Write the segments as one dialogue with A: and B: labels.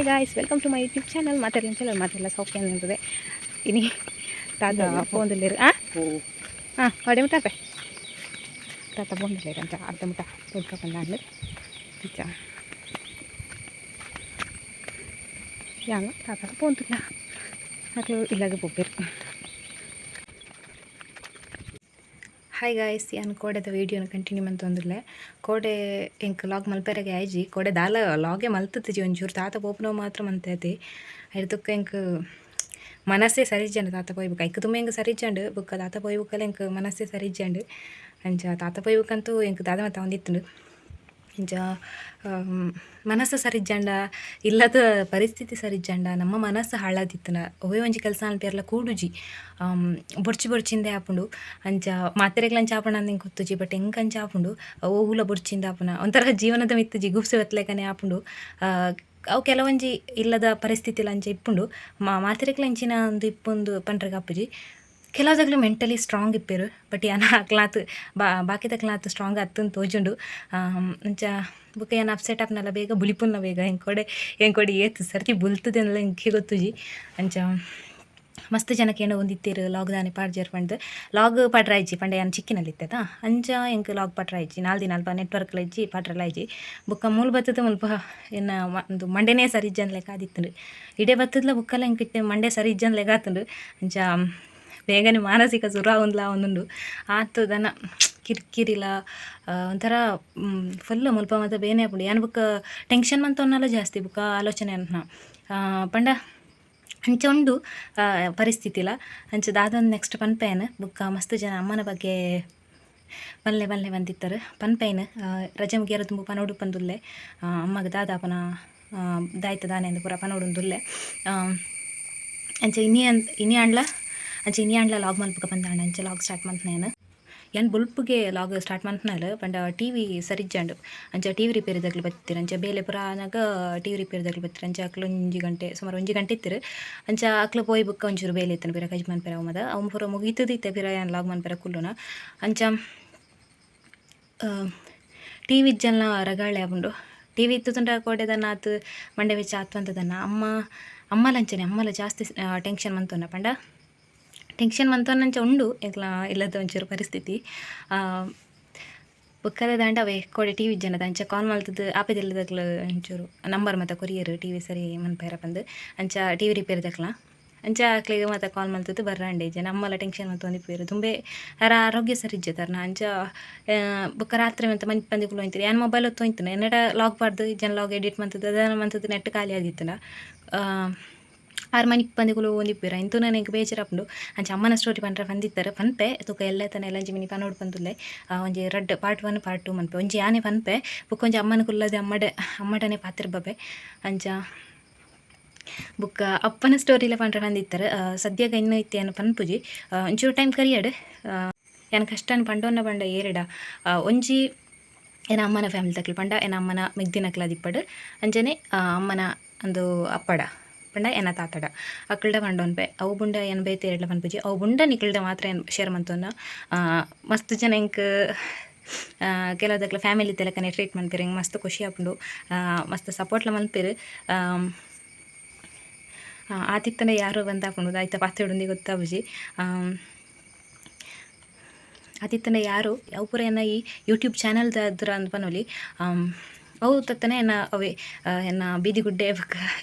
A: guys, welcome to my YouTube channel. Material sokyan nintade. Ini tata pondilliru. Vade muttape. Tata pondilliru anta arda mutta podka bandanu. Picha. Yang tata pondilla. Atlu illaga popir. Hi guys ಯಾನು ಕೋಡೆದ ವೀಡಿಯೋನ continue ಮಂತೊಂದುಲ್ಲೆ ಕೋಡೆ ಎಂಕ್ log ಮಲ್ಪೆರೆಗೆ ಆಯ್ಜಿ ಕೋಡೆ ದಾಲ ಲಾಗೆ ಮಲ್ತತಿಜಿ ಒಂಚೂರು ತಾತ ಪೋಪುನವು ಮಾತ್ರ ಮಂತೈತಿ ಐದಕ್ಕೆ ಎಂಕ್ ಮನಸ್ಸೇ ಸರಿಜಂಡು ತಾತ ಪೋಯ್ಬುಕ್ಕ ಐಕ್ ತುಂಬ ಎಂಕ್ ಸರಿಜಂಡು ಬುಕ್ಕ ತಾತ ಪೋಯ್ಬುಕ್ಕಲ್ಲ ಎಂಕ್ ಮನಸ್ಸೇ ಸರಿಜಂಡು ಅಂಚ ತಾತ ಪೋಯ್ಬುಕ್ಕಂತೂ ಎಂಕ್ ದಾದ ಮತ್ತ ಒಂದಿತ್ತುಂಡು ಇಂಚ ಮನಸ್ಸು ಸರಿಜಂಡ ಇಲ್ಲದ ಪರಿಸ್ಥಿತಿ ಸರಿಜಂಡ ನಮ್ಮ ಮನಸ್ಸು ಹಾಳಾದಿತ್ತನ ಒವೇ ಒಂಜಿ ಕೆಲಸ ಅನ್ಪೇರ್ಲ ಕೂಡುಜಿ ಬೊಡ್ಚಿಂದೆ ಆಪುಂಡು ಅಂಚ ಮಾತ್ರೆಗ್ಲಂಚ ಆಪುಂಡು ಅಂದಿಂಗೆ ಗೊತ್ತುಜಿ ಬಟ್ ಎಂಕಂಚ ಆಪುಂಡು ಓವುಲ ಬೊಡ್ಚಿಂದ ಆಪುನ ಒಂಥರ ಜೀವನದ ಮಿತ್ತು ಜಿಗುಪ್ಸೆ ಹೊತ್ಲೆಕನೆ ಆಪುಂಡು ಅವು ಕೆಲವೊಂಜಿ ಇಲ್ಲದ ಪರಿಸ್ಥಿತಿಲ ಅಂಚ ಇಪ್ಪುಂಡು ಮಾತ್ರೆಗ್ಲಂಚಿನ ಒಂದು ಇಪ್ಪೊಂದು ಪಂಡ್ರೆಗೆ ಆಪುಜಿ ಕೆಲವುದಾಗಲೂ ಮೆಂಟಲಿ ಸ್ಟ್ರಾಂಗ್ ಇಪ್ಪೇರು ಬಟ್ ಯಾನ ಕ್ಲಾತ್ ಬಾಕಿದ ಕ್ಲಾತ್ ಸ್ಟ್ರಾಂಗ್ ಅತ್ತಂದು ತೋಜುಂಡು ಅಂಚ ಬುಕ್ಕ ಏನು ಅಪ್ಸೆಟ್ ಆಪ್ನಲ್ಲ ಬೇಗ ಬುಲಿಪುನ್ನ ಬೇಗ ಹೆಂಗೆ ಏತು ಸರ್ತಿ ಬುಲ್ತದೆ ಅನ್ನಲ್ಲ ಹೆಂಗೆ ಗೊತ್ತುಜಿ ಅಂಚ ಮಸ್ತ್ ಜನಕ್ಕೆ ಏನೋ ಒಂದಿತ್ತೇರು ಲಾಗ್ ದಾನೆ ಪಾಡ್ಜೇರ್ ಪಂಡ್ ಲಾಗ್ ಪಡ್ರಾಯ್ಜಿ ಪಂಡ ಏನು ಚಿಕ್ಕಿನಲ್ಲಿ ಇತ್ತದ ಅಂಚ ಹೆಂಗೆ ಲಾಗ್ ಪಡ್ರಾಯ್ಜಿ ನಾಲ್ದಿನ ಅಲ್ಪ ನೆಟ್ವರ್ಕ್ಲ ಇಜ್ಜಿ ಪಡ್ರಲಾಯ್ಜಿ ಬುಕ್ಕ ಮೂಲ ಬತ್ತದ ಮುಲ್ಪ ಏನು ಒಂದು ಮಂಡೆನೇ ಸರಿ ಇಜ್ಜನ್ ಲೆಕ್ಕ ಆದಿತ್ತುಂಡು ಇಡೇ ಬತ್ತದ್ಲ ಬುಕ್ಕಲ್ಲ ಹೆಂಗೆ ಮಂಡೆ ಸರಿ ಇಜ್ಜನ್ ಲೆಕ್ಕ ಆತುಂಡು ಅಂಚ ಬೇಗನೆ ಮಾನಸಿಕ ಸುರ ಒಂದುಂಡು ಆತು ದನ ಕಿರಿಕಿರಿಲ ಒಂಥರ ಫುಲ್ ಮುಲ್ಪ ಮತ್ತು ಬೇನೆ ಆಪುಂಡು ಏನು ಬುಕ್ಕ ಟೆನ್ಷನ್ ಮಂತೊನ್ನಲ್ಲ ಜಾಸ್ತಿ ಬುಕ್ಕ ಆಲೋಚನೆ ಅನ್ನ ಪಂಡ ಅಂಚ ಉಂಡು ಪರಿಸ್ಥಿತಿಲ ಅಂಚ ದಾದೊಂದು ನೆಕ್ಸ್ಟ್ ಪನ್ಪೇನು ಬುಕ್ಕ ಮಸ್ತ್ ಜನ ಅಮ್ಮನ ಬಗ್ಗೆ ಬಲ್ಲೆ ಬಂದಿತ್ತಾರೆ ಪನ್ಪೇನು ರಜೆ ಮುಗಿಯರ ತುಂಬ ಪನೋಡು ಪಂದುಲ್ಲೆ ಅಮ್ಮಗೆ ದಾದಾಪನ ದಾಯ್ತ ದಾನೆ ಎಂದು ಪೂರ ಪನೋಡುಂದುಲ್ಲೆ ಅಂಚ ಇನಿ ಅಂಡ್ಲ ಲಾಗ್ ಮಲ್ಪಕ ಬಂದಾಂಡ ಅಂಚೆ ಲಾಗ್ ಸ್ಟಾರ್ಟ್ ಮಂತ್ನೇನು ಏನು ಬುಲ್ಪ್ಗೆ ಲಾಗ್ ಸ್ಟಾರ್ಟ್ ಮಂತ್ನಲ್ಲಿ ಪಂಡ ಟಿ ವಿ ಸರಿಜ್ಜಂಡು ಅಂಚ ಟಿ ವಿ ರಿಪೇರಿ ದಗ್ಲಿ ಬತ್ತಿರ ಅಂಚ ಬೇಲೆ ಪುರಾನಾಗ ಟಿ ವಿ ರಿಪೇರಿ ದಗ್ಲಿ ಬತ್ತಿರ ಅಂಚ ಅಕ್ಲು ಸುಮಾರು 1 ಗಂಟೆ ಇತ್ತಿರು ಅಂಚ ಅಕ್ಲು ಪೋಯ್ ಬುಕ್ಕ ಒಂಚೂರು ಬೇಲೆ ಇತ್ತನ ಬೇರೆ ಕಜ್ ಮನ್ಪೆರ ಅವಮದ ಅವ್ನು ಪೂರ ಮುಗಿತದಿತ್ತೆ ಬೇರೆ ಏನು ಲಾಗ್ ಮನ್ಪೆರ ಕುಲ್ಲುನ ಅಂಚ ಟಿ ವಿ ಇಜ್ಜಲ್ನ ರಗಾಳೆ ಆಪುಂಡು ಟಿ ವಿ ಇತ್ತು ತುಂಡ ಕೋಡೆದನ್ನ ಆತು ಮಂಡೆ ವೆಚ್ಚ ಆತು ಅಂತದನ್ನ ಅಮ್ಮಲ ಜಾಸ್ತಿ ಟೆನ್ಷನ್ ಮಂತೊನ್ನ ಪಂಡ ಟೆನ್ಷನ್ ಮಂತೊನ್ನಂಚ ಉಂಡು ಇಲ್ಲದ ಒಂಚೂರು ಪರಿಸ್ಥಿತಿ ಬುಕ್ಕದ ದಾಂಡವೇ ಕೋಡೆ ಟಿ ವಿ ಇಜ್ಜನದ ಅಂಚ ಕಾಲ್ ಮಲ್ತದ್ದು ಆಪೆದಿಲ್ಲದಕ್ಲು ಒಂಚೂರು ನಂಬರ್ ಮತ್ತು ಕೊರಿಯರ್ ಟಿ ವಿ ಸರಿ ಮನ್ಪೇರ ಬಂದು ಅಂಚ ಟಿ ವಿ ರಿಪೇರಿ ದಕ್ಲ ಅಂಚ ಆಕ್ಲಿಗೆ ಮತ್ತು ಕಾಲ್ ಮಲ್ತದ್ದು ಬರ್ರಾಂಡೆ ಇಜ್ಜೆ ನಮ್ಮಲ್ಲ ಟೆನ್ಷನ್ ಮತ್ತು ಒಂದಿಪ್ಪೇರು ತುಂಬೆ ಯಾರ ಆರೋಗ್ಯ ಸರಿ ಇಜ್ಜೆತಾರನ ಅಂಚ ಬುಕ್ಕ ರಾತ್ರಿ ಮತ್ತು ಮಂದಿ ಪಂದಿಗಳು ಹೋಯ್ತಾರೆ ಏನು ಮೊಬೈಲ್ ಹೊತ್ತು ಹೋಯ್ತಾನೆ ಎನ್ನಡ ಲಾಗ್ ಪಾಡ್ದು ಜನ ಲಾಗ್ ಎಡಿಟ್ ಮಂತದ್ದು ಅದನ್ನು ಮಂತದ್ದು ನೆಟ್ ಖಾಲಿ ಆಗಿತ್ತನ 6 ಮಣಿಗೆ ಪಂದಿಗಳು ಒಂದಿಪ್ಪೇರ ಇಂತೂ ನನಗೆ ಬೇಜಾರಾಪುಂಡು ಅಂಚ ಅಮ್ಮನ ಸ್ಟೋರಿ ಪಂಡ್ರೆ ಬಂದಿತ್ತಾರೆ ಪನ್ಪೆ ತುಕ ಎಲ್ಲ ತನ ಎಲ್ಲ ಒಂಜಿ ಮಿನಿ ಪನೋಡು ಪಂದುಲ್ಲೆ ಒಂಜಿ ರಡ್ ಪಾರ್ಟ್ 1 ಪಾರ್ಟ್ 2 ಮನ್ಪೆ ಒಂಜಿ ಆನೆ ಪನ್ಪೆ ಬುಕ್ಕ ಒಂಜಿ ಅಮ್ಮನ ಕುಲ್ಲದೆ ಅಮ್ಮಡನೆ ಪಾತ್ರ ಬಬೆ ಅಂಚ ಬುಕ್ಕ ಅಪ್ಪನ ಸ್ಟೋರಿಲ ಪಂಡ್ರೆ ಬಂದಿತ್ತಾರೆ ಸದ್ಯಗ ಇನ್ನೂ ಇತ್ತೇನು ಪನ್ಪುಜಿ ಒಂಚೂರು ಟೈಮ್ ಕರಿಯಡ್ ಏನು ಕಷ್ಟನ ಪಂಡೋನ್ನ ಪಂಡ ಏರಿಡ ಒಂಜಿ ಏನ ಅಮ್ಮನ ಫ್ಯಾಮಿಲಿ ತಕ್ಲಿ ಪಂಡ ಏನ ಅಮ್ಮನ ಮಿಗ್ದಿನಕ್ಲ ದಿಪ್ಪಡು ಅಂಚನೆ ಅಮ್ಮನ ಒಂದು ಅಪ್ಪಡ ಪಂಡ ಏನ ತಾತಡ ಅಕ್ಕಲ್ಡ ಪಂಡೋನ್ಪೆ ಅವು ಬುಂಡ ಏನು ಬೇತೆ ಎರಡ್ಲ ಪನ್ಪುಜಿ ಅವು ಬುಂಡ ನಿಕಲ್ಡ ಮಾತ್ರ ಏನು ಶೇರ್ ಮಂತೋನ್ನ ಮಸ್ತ್ ಜನ ಎಂಕ್ ಕೆಲವುದಕ್ಲ ಫ್ಯಾಮಿಲಿ ತೆಲಕನೆ ಟ್ರೀಟ್ ಮನ್ಪೇರು ಹಿಂಗೆ ಮಸ್ತ್ ಖುಷಿ ಆಪುಂಡು ಮಸ್ತ್ ಸಪೋರ್ಟ್ಲ ಮನ್ಪೇರು ಆತಿತ್ತನೆ ಯಾರು ಬಂದಾಪುಂಡು ಆಯ್ತ ಪಾತ್ರೆಡುಂದಿ ಗೊತ್ತಾಬುಜಿ ಆತಿತ್ತನೆ ಯಾರು ಅವು ಪೂರ ಏನ ಈ ಯೂಟ್ಯೂಬ್ ಚಾನಲ್ದ ಅದ್ರ ಅಂದ್ ಪನೊಲಿ ಅವು ತತ್ತನೆ ಅವೇ ಬೀದಿ ಗುಡ್ಡೆ ಬಕ್ಕ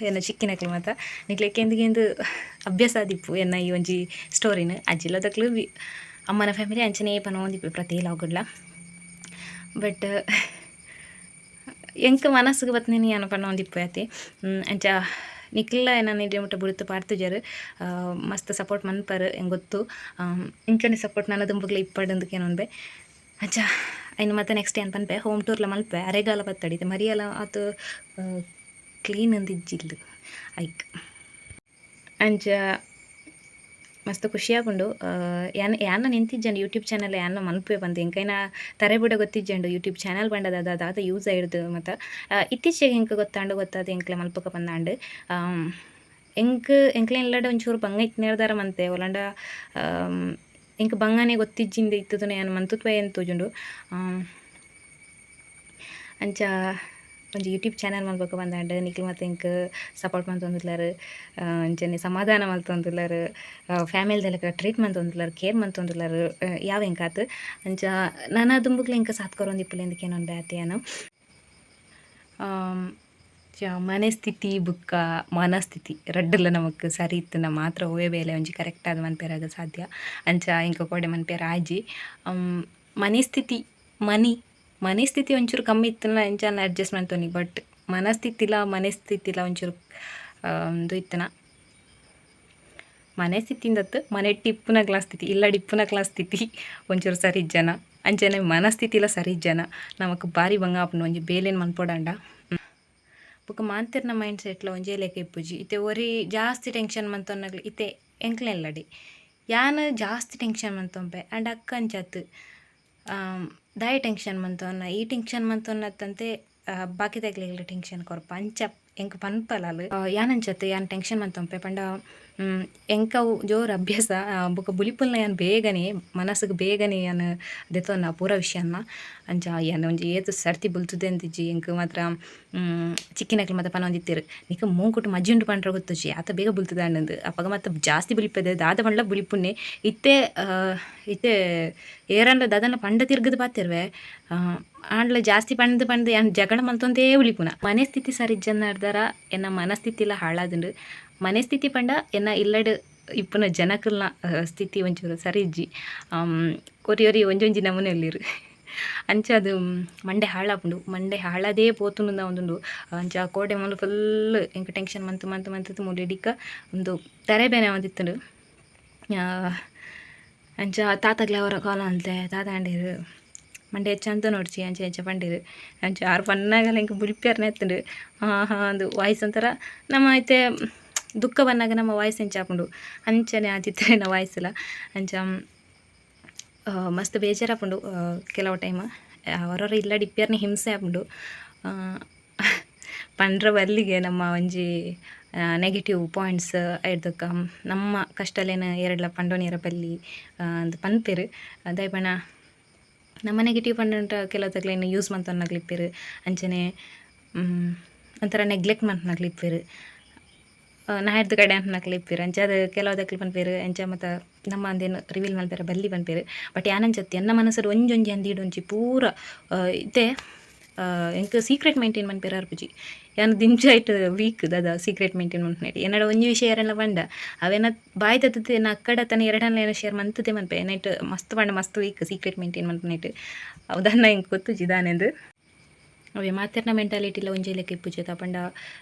A: ಚಿಕ್ಕಿನಕ್ಲು ಮತ್ತು ನಿಕ್ಲೆಕ್ಕೆ ಎಂದಿಗೆಂದು ಅಭ್ಯಾಸ ಆದಿಪ್ಪು ಈ ಒಂಜಿ ಸ್ಟೋರಿನ ಅಜ್ಜಿಲದಕ್ಲು ಅಮ್ಮನ ಫ್ಯಾಮಿಲಿ ಅಂಚನೆ ಪನ ಒಂದಿಪ್ಪು ಪ್ರತಿ ಲಾಗುಡ್ಲ ಬಟ್ ಎಂಕ ಮನಸ್ಸಿಗೆ ಬತ್ತನೇನು ಏನು ಪನ ಒಂದಿಪ್ಪು ಆತಿ ಅಂಚ ನಿಕ್ಲ ನಾನು ಇಡೀ ಮುಟ್ಟ ಬಿಡುತ್ತು ಪಾಡ್ತಿಜರು ಮಸ್ತ್ ಸಪೋರ್ಟ್ ಮನ್ಪರು ಹೆಂಗೆ ಗೊತ್ತು ಇಂಚನೆ ಸಪೋರ್ಟ್ ನನ್ನ ದುಂಬಗ್ಲ ಇಪ್ಪಡಂದಕ್ಕೇನೊಂದೆ ಅಂಚ ಇನ್ನು ಮತ್ತೆ ನೆಕ್ಸ್ಟ್ ಏನು ಪನ್ಪೆ ಹೋಮ್ ಟೂರ್ಲ ಮಲ್ಪೆ ಅರೆಗಾಲ ಬತ್ತಡಿತೆ ಮರಿಯಲ್ಲ ಅದು ಕ್ಲೀನ್ ಅಂದಿಜ್ಜಿಲ್ಲು ಐಕ್ ಅಂಚ ಮಸ್ತ್ ಖುಷಿ ಆಪುಂಡು ಯಾನ ನಿಂತಿಜ್ಜಂಡು ಯೂಟ್ಯೂಬ್ ಚಾನಲ್ ಯಾನ ಮಲ್ಪೆ ಬಂದು ಎಂಕೈನ ತರೆ ಬಿಡ ಗೊತ್ತಿಜ್ಜಂಡು ಯೂಟ್ಯೂಬ್ ಚಾನಲ್ ಬಂಡದ ಅದಾದ ಯೂಸ್ ಆಯಿಡ್ದು ಮತ್ತು ಇತ್ತೀಚೆಗೆ ಹೆಂಗೆ ಗೊತ್ತಾದು ಎಂಕ್ಲೆ ಮಲ್ಪಕ ಬಂದಾಂಡು ಎಂಕ್ಲೆ ಇಲ್ಲಡ ಒಂಚೂರು ಬಂಗೈತ್ ನೇರ್ದಾರ ಮಂತೆ ಒಲಂಡ ಇಂಕ ಬಂಗಾನೆ ಗೊತ್ತಿಜ್ಜಿಂದ ಇತ್ತದನ್ನ ಏನು ಮಂತುತ್ವ ಏನು ತೋಜುಂಡು ಅಂಚ ಒಂದು ಯೂಟ್ಯೂಬ್ ಚಾನಲ್ ಮಲ್ಬೇಕು ಬಂದಾಂಡು ನಿಖಿಲ್ ಮತ್ತು ಇಂಕ್ ಸಪೋರ್ಟ್ ಮಂತೊಂದುಲ್ಲಾರು ಅಂಚನೆ ಸಮಾಧಾನ ಮಲ್ತೊಂದುಲ್ಲಾರು ಫ್ಯಾಮಿಲಿದೆಲ್ಲ ಟ್ರೀಟ್ ಮಂತೊಂದುಲ್ಲಾರು ಕೇರ್ ಮಂತೊಂದುಲ್ಲಾರು ಯಾವ ಇಂಕಾತ್ ಅಂಚ ನನ್ನ ದುಂಬುಗ್ಲು ಇಂಕ ಸಾತ್ ಕೊರೊಂದಿಪ್ಪುಲೆ ಎಂದಕ್ಕೇನೊಂದು ಬ್ಯಾತಿಯನು ಮನಸ್ಥಿತಿ ಬುಕ್ಕ ಮನಸ್ಥಿತಿ ರಡ್ಡುಲ ನಮಕ್ ಸರಿ ಇತ್ತನ ಮಾತ್ರ ಒವ್ವೇ ಬೇಲೆ ಒಂಜಿ ಕರೆಕ್ಟ್ ಆದ್ ಮನ್ಪೆರಾಗ ಸಾಧ್ಯ ಅಂಚ ಇಂಕ ಕೋಡೆ ಮನ್ಪೆರ ಆಜಿ ಮನಿಸ್ಥಿತಿ ಮನಿಸ್ಥಿತಿ ಒಂಚೂರು ಕಮ್ಮಿ ಇತ್ತನ ಎಂಚಾನ ಅಡ್ಜಸ್ಟ್ ಮಾಡ್ತೋನಿ ಬಟ್ ಮನಸ್ಥಿತಿಲ ಒಂಚೂರು ಇದು ಇತ್ತನ ಮನೆಸ್ಥಿತಿಂದತ್ತು ಮನೆ ಟಿಪ್ಪುನ ಕ್ಲಾಸ್ ಸ್ಥಿತಿ ಇಲ್ಲ ಡಿಪ್ಪುನ ಕ್ಲಾಸ್ ಸ್ಥಿತಿ ಒಂಚೂರು ಸರಿ ಜನ ಅಂಚನೆ ಮನಸ್ಥಿತಿಲ ಸರಿ ಜನ ನಮಕ್ ಬಾರಿ ಬಂಗ ಆಪುಂಡು ಒಂಜಿ ಬೇಲೆನ್ ಮನ್ಪೊಡಂಡ ಬೊಕ ಮಾಂತೆರ್ನ ಮೈಂಡ್ ಸೆಟ್ಲ ಒಂಜೇ ಲೆಕ್ಕ ಇಪ್ಪುಜಿ ಇತ್ತೆ ಒರಿ ಜಾಸ್ತಿ ಟೆನ್ಷನ್ ಮಂತೊನ್ನಗ್ಲಿ ಇತ್ತೆ ಎಂಕ್ಲೆಲ್ಲಡಿ ಯಾನ್ ಜಾಸ್ತಿ ಟೆನ್ಷನ್ ಮಂತೊಂಪೆ ಆ್ಯಂಡ್ ಅಕ್ಕ ಅಂಚತ್ ದಾಯೆ ಟೆನ್ಷನ್ ಮಂತೊನ್ನ ಈ ಟೆನ್ಷನ್ ಮಂತೊನ್ನತ್ತಂತೆ ಬಾಕಿ ತೆಗ್ಲಿಗ್ಲ ಟೆನ್ಷನ್ ಕೊರಪ ಅಂಚ ಎಂಕ್ ಪನ್ಪಲಾಲ್ ಯಾನಂಚತ್ ಯಾನ್ ಟೆನ್ಷನ್ ಮಂತೊಂಪೆ ಪಂಡ ಎಂಕವು ಜೋರು ಅಭ್ಯಾಸ ಬೊಕ ಬುಲಿಪುಲ್ನ ಯಾನ್ ಬೇಗನೆ ಮನಸ್ಸಿಗೆ ಬೇಗನೆ ಯಾನ್ ದೆತೊನ್ನ ಪೂರ ವಿಷಯನ್ನ ಅಂಚ ಯಾನ್ ಒಂಜಿ ಏತು ಸರ್ತಿ ಬುಲ್ತುದೆ ಅಂತಿಜ್ಜಿ ಎಂಕ್ ಮಾತ್ರ ಚಿಕ್ಕಿನಕ್ಲು ಮಾತ ಪನೊಂದಿತ್ತೆರ್ ನಿಕ ಮೂಂಕುಟ್ಟು ಮಜ್ಜಿ ಉಂಡು ಪಂಡ್ರೆ ಗೊತ್ತುಜಿ ಆತ ಬೇಗ ಬುಲ್ತುದ ಅನ್ನಂದು ಅಪಗ ಮಾತ ಜಾಸ್ತಿ ಬುಲಿಪದೆ ದಾದ ಪಂಡ್ಲ ಬುಲಿಪುನ್ನೆ ಇತ್ತೆ ಏರಂಡ ದಾದನ ಪಂಡ ತಿರ್ಗದು ಪಾತಿರ್ವೆ ಆಂಡ್ಲ ಜಾಸ್ತಿ ಪಂಡ್ ಯಾನ್ ಜಗಳ ಮಲ್ತೊಂದೇ ಉಲಿಪುನ ಮನೆ ಸ್ಥಿತಿ ಸರಿಜ್ಜನ್ನ ಹಿಡ್ದಾರ ಎನ್ನ ಮನಸ್ಥಿತಿಲ ಹಾಳಾದುಂಡು ಮನೆ ಸ್ಥಿತಿ ಪಂಡ ಎನ್ನ ಇಲ್ಲಡ್ ಇಪ್ಪುನ ಜನಕಲ್ನ ಸ್ಥಿತಿ ಒಂಚೂರು ಸರಿ ಇಜ್ಜಿ ಒರಿ ಒಂಜೊಂಜಿ ನಮೂನೆ ಉಲ್ಲಿರು ಅಂಚ ಅದು ಮಂಡೆ ಹಾಳಾಪುಂಡು ಮಂಡೆ ಹಾಳಾದೇ ಪೋತುಂಡು ಒಂದುಂಡು ಅಂಚ ಕೋಡೆ ಮೊಲ ಫುಲ್ ಎಂಕ್ ಟೆನ್ಷನ್ ಮಂತ್ ಮೂಲೆಡಿಕ್ಕ ಒಂದು ತರೆಬೇನೆ ಒಂದಿತ್ತುಂಡು ಅಂಚ ತಾತಗ್ಲೆ ಅವರ ಕಾಲ ಅಂತೆ ತಾತ ಅಂಡೇರು ಮಂಡೆ ಹೆಚ್ಚಂತ ನೋಡ್ಚಿ ಅಂಚೆ ಪಂಡೇರು ಅಂಚ ಆರು ಪನ್ನಾಗಲ್ಲ ಇಂಕ ಬುಲಿಪ್ಯಾರ್ನ ಎತ್ತುಂಡು ಒಂದು ವಾಯ್ಸ್ ಒಂಥರ ನಮ್ಮ ಐತೆ ದುಃಖ ಬಂದಾಗ ನಮ್ಮ ವಾಯ್ಸ್ ಹೆಂಚಾಪುಂಡು ಅಂಚನೆ ಆದಿತ್ತರೆ ನಾ ವಾಯ್ಸಲ್ಲ ಅಂಚ ಮಸ್ತ್ ಬೇಜಾರಾಪುಂಡು ಕೆಲವು ಟೈಮ್ ಅವರವ್ರ ಇಲ್ಲ ಡಿಪ್ಪ್ಯಾರ್ನ ಹಿಂಸೆ ಆಪುಂಡು ಪಂಡ್ರ ಬಲ್ಲಿಗೆ ನಮ್ಮ ಒಂಜಿ ನೆಗೆಟಿವ್ ಪಾಯಿಂಟ್ಸ್ ಐಡ್ದಕ್ಕ ನಮ್ಮ ಕಷ್ಟಲೇನು ಎರಡ್ಲ ಪಂಡೋನಿಯರ ಬಲ್ಲಿ ಅಂತ ಪನ್ಪೆರು ದಾಯಪಣ ನಮ್ಮ ನೆಗೆಟಿವ್ ಪಂಡ ಕೆಲವು ತಗ್ಲೇನು ಯೂಸ್ ಮಂತೊನ್ನಾಗ್ಲಿಪ್ಪೆರು ಅಂಚನೆ ಒಂಥರ ನೆಗ್ಲೆಕ್ಟ್ ಮಂತನಾಗ್ಲಿಪ್ಪೆರು ನಾ ಹಿಡ್ದು ಕಡೆ ಅಂತ ನಕ್ಲಿಪ್ಪೇರು ಅಂಚ ಅದು ಕೆಲವುದಕ್ಲಿ ಪನ್ಪೇರು ಅಂಚ ಮತ್ತು ನಮ್ಮ ಅಂದೇನು ರಿವೀಲ್ ಮಲ್ಪೇರ ಬಲ್ಲಿ ಪನ್ಪೇರು ಬಟ್ ಯಾನಂಚತ್ತಿ ಎನ್ನ ಮನಸ್ಸರು ಒಂಜೊಂಜಿ ಅಂದಿಡೊಂಜಿ ಪೂರ ಇತ್ತೆ ಎಂಕ್ ಸೀಕ್ರೆಟ್ ಮೇಂಟೈನ್ ಮನ್ಪೇರ ಅರ್ಪುಜಿ ಯಾನ್ ದಿಂಜಾಯ್ಟ್ ವೀಕ್ ದಾದ ಸೀಕ್ರೆಟ್ ಮೇಂಟೈನ್ ಮನ್ಪುನೇಟಿ ಎನ್ನಡ ಒಂಜಿ ವಿಷಯ ಯಾರೆಲ್ಲ ಪಂಡ ಅವೇನ ಬಾಯ್ ತತ್ತತೆ ನಾ ಅಕ್ಕಡ ತನ್ನ ಎರಡನ್ನ ಏನೋ ಶೇರ್ ಮಂತತೆ ಮನ್ಪೆ ನೈಟ್ ಮಸ್ತ್ ಪಂಡ ಮಸ್ತ್ ವೀಕ್ ಸೀಕ್ರೆಟ್ ಮೇಂಟೈನ್ ಮನ್ಪುನೇಟ್ ಉದಾಹರಣೆ ಹಿಂಗೆ ಗೊತ್ತುಜಿ ದಾನೆಂದು ಅವೇ ಮಾತೆರ್ನ ಮೆಂಟಾಲಿಟಿಲ ಒಂಜೇ ಲೆಕ್ಕ ಇಪ್ಪುಜೆತ ಪಂಡ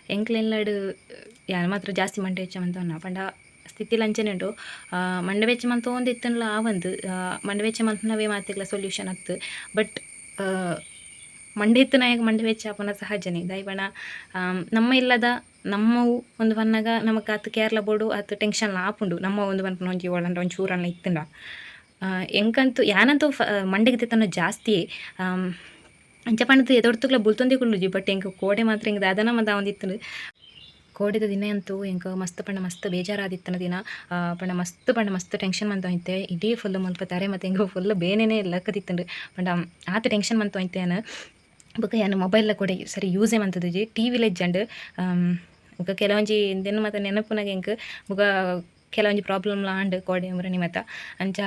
A: ಎಂಕ್ಲೆಲ್ಲಡ್ ಯಾನ್ ಮಾತ್ರ ಜಾಸ್ತಿ ಮಂಡೆ ವೆಚ್ಚ ಮಂತವನ್ನ ಪಂಡ ಸ್ಥಿತಿಲ ಅಂಚನೆ ಉಂಟು ಮಂಡೆ ವೆಚ್ಚ ಮಂತ ಒಂದು ಇತ್ತನ್ಲ ಆವಂದು ಮಂಡೆ ವೆಚ್ಚ ಮಂತನವೇ ಮಾತೆಗ್ಲ ಸೊಲ್ಯೂಷನ್ ಅತ್ತು ಬಟ್ ಮಂಡೆ ಇತ್ತು ನಾಯಕ ಮಂಡೆ ವೆಚ್ಚ ಆಪನ ಸಹಜನೇ ದಾಯಿಪಣ ನಮ್ಮ ಇಲ್ಲದ ನಮ್ಮವು ಒಂದು ಪನ್ನಾಗ ನಮಕ್ ಆತು ಕೇರಳ ಬೋರ್ಡು ಆತು ಟೆನ್ಷನ್ಲ ಆಪುಂಡು ನಮ್ಮ ಒಂದು ಪನ್ಪನ ಒಂಜಿ ಒಳಂಡ ಒಂಚೂರು ಚೂರನ್ನ ಇತ್ತಂಡ ಎಂಕಂತೂ ಯಾನಂತೂ ಮಂಡೆಗೆ ತೆತ್ತನ ಜಾಸ್ತಿ ಅಂಚ ಪಂಡದು ಎದೊಡ್ತುಗ್ಲ ಬುಲ್ತೊಂದೆ ಕುಳ್ಳುಜಿ ಬಟ್ ಎಂಕ್ ಕೋಡೆ ಮಾತ್ರ ಹಿಂಗೆ ದಾದನ ಮಂದ ಒಂದಿತ್ತು ಕೋಡೆದ ದಿನ ಅಂತೂ ಎಂಕ ಮಸ್ತ್ ಬೇಜಾರಾದಿತ್ತನ ದಿನ ಮಸ್ತ್ ಟೆನ್ಷನ್ ಮಂತೋಯ್ತೆ ಇಡೀ ಫುಲ್ ಮಲ್ಪತಾರೆ ಮತ್ತು ಎಂಗ ಫುಲ್ ಬೇನೆನೇ ಲಕ್ಕದಿತ್ತಂಡು ಪಂಡ ಆತ ಟೆನ್ಷನ್ ಮಂತೋಯ್ತೇನು ಬೊಕ ಏನು ಮೊಬೈಲ್ಲ ಕೂಡ ಸರಿ ಯೂಸೇ ಮಂತದಿಜಿ ಟಿ ವಿಲ ಇಜ್ಜಂಡು ಬೊಕ ಕೆಲವೊಂಜಿ ದಿನ ಮತ್ತು ನೆನಪುನಾಗ ಎಂಕ್ ಬೊಕ ಕೆಲವೊಂಜಿ ಪ್ರಾಬ್ಲಮ್ಲ ಆಂಡ್ ಕೋಡೆ ಮುರಣಿ ಮತ್ತ ಅಂಚ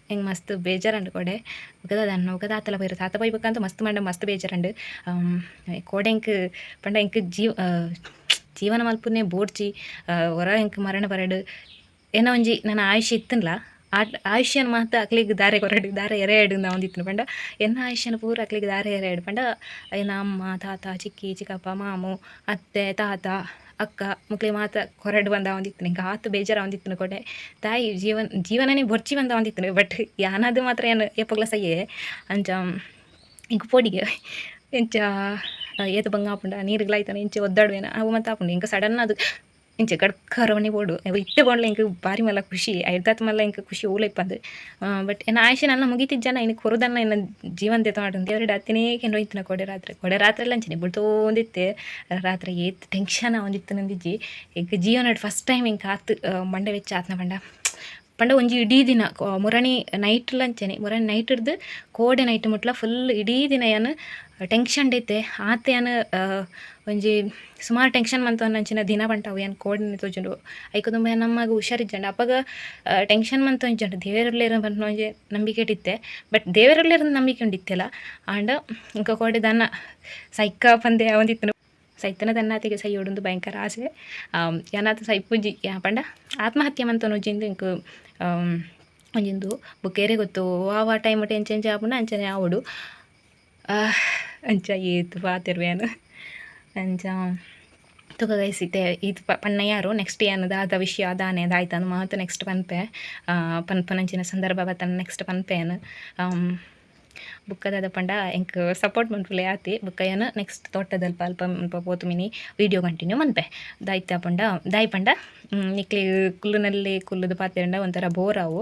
A: ಹೆಂಗೆ ಮಸ್ತ್ ಬೇಜಾರಂಡು ಕೋಡೆ ಬೊಕದ ಆತಲ ಬೈರು ತಾತ ಬೈಬೇಕಂತ ಮಸ್ತ್ ಬೇಜಾರಂಡು ಕೋಡೆ ಎಂಕ್ ಪಂಡ ಎಂಕ್ ಜೀವನ ಮಲ್ಪುನೆ ಬೋಡ್ಚಿ ಹೊರ ಎಂಕ್ ಮರಣ ಬರಡು ಏನೋ ಒಂಜಿ ನನ್ನ ಆಯುಷ್ಯ ಇತ್ತನ್ಲ ಆಯುಷ್ಯನ ಮಾತ ಅಕ್ಲಿಗೆ ದಾರೆ ಎರೆಡು ನಾ ಒಂದಿತ್ತು ಪಂಡ ಎನ್ನ ಆಯುಷ್ಯನ ಪೂರ ಅಕ್ಲಿಗೆ ದಾರೆ ಎರೆಡು ಪಂಡ ಏನ ಅಮ್ಮ ತಾತ ಚಿಕ್ಕಿ ಚಿಕ್ಕಪ್ಪ ಮಾಮು ಅತ್ತೆ ತಾತ ಅಕ್ಕ ಮುಕ್ಲಿ ಮಾತ ಕೊರಡು ಬಂದ ಒಂದಿತ್ತು ಹಿಂಗೆ ಆತು ಬೇಜಾರ ಒಂದಿತ್ತು ಕೊಡೆ ತಾಯಿ ಜೀವನನೇ ಬೊರ್ಚಿ ಬಂದ ಒಂದಿತ್ತು ಬಟ್ ಯಾನದು ಮಾತ್ರ ಏನು ಎಪ್ಪಗ್ಲ ಸಯ್ಯೆ ಅಂಚ ಹಿಂಗೆ ಪೋಡಿಗೆ ಎಂಚ ಏತು ಬಂಗ ಆಪುಂಡ ನೀರುಗ್ಲಾಯ್ತಾನೆ ಇಂಚೆ ಒದ್ದಾಡುವೇನ ಅವು ಮತ್ತೆ ಆಪುಂಡು ಇಂಕ ಸಡನ್ ಅದು ಇಂಚೆ ಗಡ್ಕರವಣಿ ಬೋಡು ಇತ್ತೆ ಬೋಡ್ಲ ಇಂಕ ಬಾರಿ ಮಲ್ಲ ಖುಷಿ ಐದಾತ್ ಮಲ್ಲ ಇಂಕ ಖುಷಿ ಊಲೈಪಂದು ಬಟ್ ಎನ್ನ ಆಯುಷ್ಯ ನನ್ನ ಮುಗಿತಿಜ್ಜನ ಇನ್ನು ಕೊರದನ್ನ ಇನ್ನು ಜೀವನ ದೇತ ಮಾಡು ಎರಡು ಹತ್ತಿನೇ ಕೆಂಡು ಹೋಯ್ತಿನ ಕೊಡೆ ರಾತ್ರಿ ಎಲ್ಲ ಅಂಚನೆ ಬಿಡ್ತೋಂದಿತ್ತೆ ರಾತ್ರಿ ಏತ್ ಟೆನ್ಷನ್ ಒಂದಿತ್ತು ನಂದಿಜ್ಜಿ ಈಗ ಜೀವನ ಫಸ್ಟ್ ಟೈಮ್ ಇಂಕ ಆತು ಮಂಡೆ ವೆಚ್ಚ ಆತ್ನ ಪಂಡ ಪಂಡ ಒಂಜಿ ಇಡೀ ದಿನ ಮುರಣಿ ನೈಟ್ಲಂಚನೆ ಮುರಣಿ ನೈಟ್ ಹಿಡ್ದು ಕೋಡೆ ನೈಟ್ ಮುಟ್ಲ ಫುಲ್ ಇಡೀ ದಿನ ಏನು ಟೆನ್ಷನ್ ಡೈತೆ ಆತ ಏನು ಒಂಜಿ ಸುಮಾರು ಟೆನ್ಷನ್ ಮಂತೊಂದಂಚಿನ ದಿನ ಬಂಟಾವು ಏನು ಕೋಡಿನ ತೋಜುಂಡು ಐಕ ತುಂಬ ನಮಗೆ ಹುಷಾರಿಜ್ಜಂಡು ಅಪ್ಪಾಗ ಟೆನ್ಷನ್ ಮಂತೊಂಜಂಡು ದೇವರಲ್ಲೇರ ಬಂದು ಒಂಜಿ ನಂಬಿಕೆ ಇಟ್ಟಿತ್ತೆ ಬಟ್ ದೇವರಲ್ಲೇರ ನಂಬಿಕೆ ಉಂಡಿತ್ತೆಲ್ಲ ಆಂಡ ಇಂಕ ಕೋಡೆ ದನ ಸೈಕ ಪಂದೆ ಒಂದಿತ್ತು ಸೈತನ ತನ್ನಾತಿಗೆ ಸೈ ಹೊಡೊಂದು ಭಯಂಕರ ಆಸೆ ಏನಾತ ಸೈಪುಜಿ ಪಂಡ ಆತ್ಮಹತ್ಯೆ ಮಂತೊನೊಜ್ಜಿಂದು ಇಂಕ ಒಂಜಿಂದು ಬೊಕ್ಕೇರೆ ಗೊತ್ತು ಆ ಟೈಮ್ ಟೆನ್ಷನ್ ಆಪುಂಡ ಅಂಚನೆ ಆವಡು ಅಂಚ ಏತು ಪಾತಿರ್ವೇನು ಅಂಚ ತುಕ ಗೈಸಿತ್ತೆ ಇದು ಪನ್ನ ಯಾರು ನೆಕ್ಸ್ಟ್ ಏನು ದಾದ ವಿಷಯ ಅದಾನೆ ಅದಾಯ್ತಾನು ಮಾತು ನೆಕ್ಸ್ಟ್ ಪನ್ಪೆ ಪನ್ಪನಂಚಿನ ಸಂದರ್ಭ ಬತ್ತಾನ ನೆಕ್ಸ್ಟ್ ಪನ್ಪೇನು ಬುಕ್ಕದಾದ ಪಂಡ ಎಂಕ್ ಸಪೋರ್ಟ್ ಮನ್ಪುಲೆ ಆತಿ ಬುಕ್ಕ ಏನು ನೆಕ್ಸ್ಟ್ ತೋಟದಲ್ಲಿ ಅಲ್ಪ ಮಲ್ಪ ಪೋತು ಮಿನಿ ವೀಡಿಯೋ ಕಂಟಿನ್ಯೂ ಮನ್ಪೆ ದಾಯ್ತ ಪಂಡ ದಾಯ್ ಪಂಡ ನಿಕ್ಲಿ ಕುಲ್ಲುನಲ್ಲಿ ಕುಲ್ಲುದು ಪಾತಿರಂಡ ಒಂಥರ ಬೋರ್ ಅವು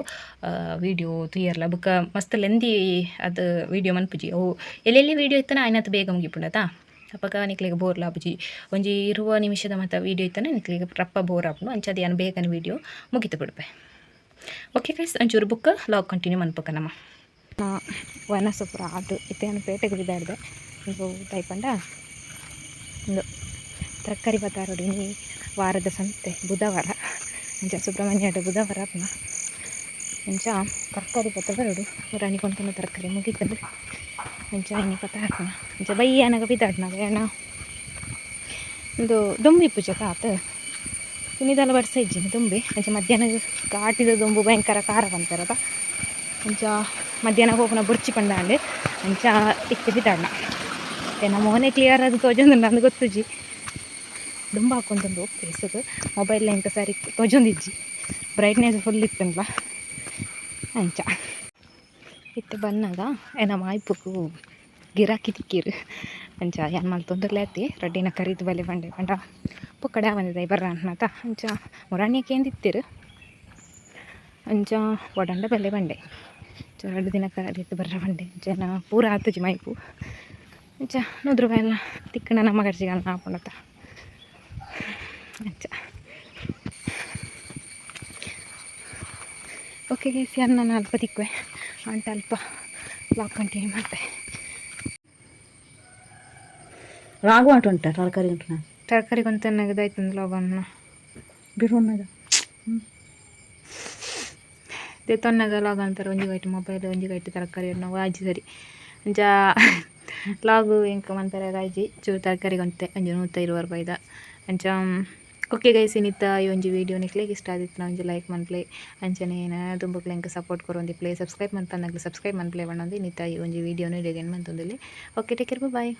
A: ವೀಡಿಯೋ ತುಯ್ಯರ್ಲ ಬುಕ್ಕ ಮಸ್ತ್ ಲೆಂದಿ ಅದು ವೀಡಿಯೋ ಮನ್ಪುಜಿ ಅವು ಎಲ್ಲೆಲ್ಲಿ ವೀಡಿಯೋ ಇತ್ತಾನ ಆಯ್ನತ್ತು ಬೇಗ ಮುಗಿಪುಂಡತಾ ಅಪ್ಪಗ ನಿಕ್ಲಿಗೆ ಬೋರ್ ಲಾಪುಜಿ ಒಂಜಿ 20 ನಿಮಿಷದ ಮತ್ತು ವೀಡಿಯೋ ಇತ್ತಾನೆ ನಿಕ್ಲಿಗೆ ರಪ್ಪ ಬೋರ್ ಆಪುಂಡು ಅಂಚದು ಏನು ಬೇಗನೆ ವೀಡಿಯೋ ಮುಗಿತು ಬಿಡ್ಪೆ ಓಕೆ ಗೈಸ್ ಒಂಚೂರು ಬುಕ್ಕ ಲಾಗ್ ಕಂಟಿನ್ಯೂ ಮನ್ಪಕ ನಮ್ಮ ವನಸಪುರ ಅದು ಇತ್ತೇನು ಪೇಟೆಗೆ ಬಿದ್ದಾಡ್ದೆ ನೀವು ಟೈಪಂಡ ಒಂದು ತರಕಾರಿ ಬತ್ತಾರೋಡಿ ವಾರದ ಸಂತೆ ಬುಧವಾರ ಅಂಚ ಸುಬ್ರಹ್ಮಣ್ಯ ಬುಧವಾರ ಅಪ್ನ ಅಂಚ ತರಕಾರಿ ಬತ್ತ ಬರೋಡು ರಾಣಿ ಕೊಂಡ್ಕೊಂಡು ತರಕಾರಿ ಮುಗಿತಂದ್ರೆ ಅಂಚ ಇನ್ನಿ ಪತ್ತ ಹಾಕೋಣ ಅಂಚ ಬೈಯನಾಗ ಬಿದ್ದಾಡ್ನ ಬೇಣ ಒಂದು ದುಂಬಿ ಪೂಜೆ ಆತ ಕುಣಿದೆಲ್ಲ ಬಡ್ಸ ಇಜ್ಜಿನಿ ದುಂಬಿ ಅಂಚ ಮಧ್ಯಾಹ್ನ ಕಾಟಿದ ದುಂಬು ಭಯಂಕರ ಖಾರ ಬಂತಾರದ ಅಂಚ ಮಧ್ಯಾಹ್ನ ಹೋಗೋಣ ಬುರ್ಚಿ ಪಂಡ ಅಂಚ ಇತ್ತು ಬಿದ್ದಾಡ್ನ ನಮ್ಮ ಮನೆ ಕ್ಲಿಯರ್ ಅದು ತೋಜೊಂದು ನಂದು ಗೊತ್ತುಜಿ ದುಂಬ ಹಾಕೊಂತಂದು ಫೇಸದು ಮೊಬೈಲ್ ಎಂತ ಸರಿ ತೋಜೊಂದಿಜ್ಜಿ ಬ್ರೈಟ್ನೆಸ್ ಫುಲ್ ಇತ್ತಂದ್ಲ ಅಂಚ ಇತ್ತು ಬನ್ನದ ಏನ ಮಾಯ್ಪುಕು ಗಿರಾಕಿ ತಿಕ್ಕಿರು ಅಂಚ ಏನು ಮಲ್ತೊಂದರ್ಲೆ ಆತಿ ರಡ್ಡಿನ ಕರೀದು ಬಲೆ ಬಂಡೆ ಪಂಡ ಪುಕ್ಕಡೆ ಬಂದಿದೆ ಬರ್ರ ಅನ್ನತ ಅಂಚ ಮುರಾಣಿಯಕ್ಕೆ ಏನಿತ್ತಿರು ಅಂಚ ಒಡಂಡ ಬಲೆ ಬಂಡೆ 2 ದಿನ ಕರೀತು ಬರ್ರ ಬಂಡೆ ಜನ ಪೂರ ಆತುಜಿ ಮೈಪು ಅಂಚ ನೋದ್ರು ಎಲ್ಲ ತಿಕ್ಕಣ ನಮ್ಮ ಗರ್ಜಿಗಲ್ಲ ಹಾಕೊಂಡತ್ತ ಅಂಚ ಓಕೆ ಗೈಸ್ ನಾನು ಅಲ್ಪ ತಿಕ್ಕುವೆ ಅಂಟ ಅಲ್ಪ ಲಾಕ್ ಕಂಟಿನ್ಯೂ ಮಾಡ್ತೆ
B: ರಾಗು ಆಟ ಉಂಟ ತರಕಾರಿ ಉಂಟು
A: ತರಕಾರಿಗೆ ಒಂದು ನಗದಾಯ್ತು ಲಾಗನ್ನ
B: ಬಿರುವನ್ನದ
A: ದೇ ತೊನ್ನಗ ಲಾಗ್ ಅಂತಾರೆ ಒಂಜಿ ಗೈಟ್ ಮೊಬೈಲ್ ಒಂಜಿ ಗೈಟ್ ತರಕಾರಿ ನಾವು ಆಜಿ ಸರಿ ಅಂಚ ಲಾಗು ಇಂಕ ಮಂತಾರೆ ಆಜಿ ಚೂರು ತರಕಾರಿಗೆ ಒಂತೆ ಒಂಜಿ 120 ರೂಪಾಯಿದ ಅಂಚ ಓಕೆ ಗೈಸ್ ಇನ್ನಿತ್ತ ಈ ಒಂಜಿ ವೀಡಿಯೋ ನಿಕ್ಲಿಗೆ ಇಷ್ಟ ಆದಿತ್ತು ನಾ ಒಂಜಿ ಲೈಕ್ ಮನ್ಪ್ಲೆ ಅಂಚನೆ ದುಂಬುಕ್ಲೆ ಇಂಕ ಸಪೋರ್ಟ್ ಕೊರೊಂದಿಪ್ಲೆ ಸಬ್ಸ್ಕ್ರೈಬ್ ಮನ್ಪಂದಾಗ್ಲಿ ಸಬ್ಸ್ಕ್ರೈಬ್ ಮನ್ಪ್ಲೆ ಬಣ್ಣೊಂದು ಇನ್ನಿತ್ತ ಈ ಒಂಜಿ ವೀಡಿಯೋನು ಇಡೀಗೆ ಮಂತೊಂದಿಲ್ಲಿ ಓಕೆ ಟೇಕ್ ಕೇರ್ ಬಾಯ್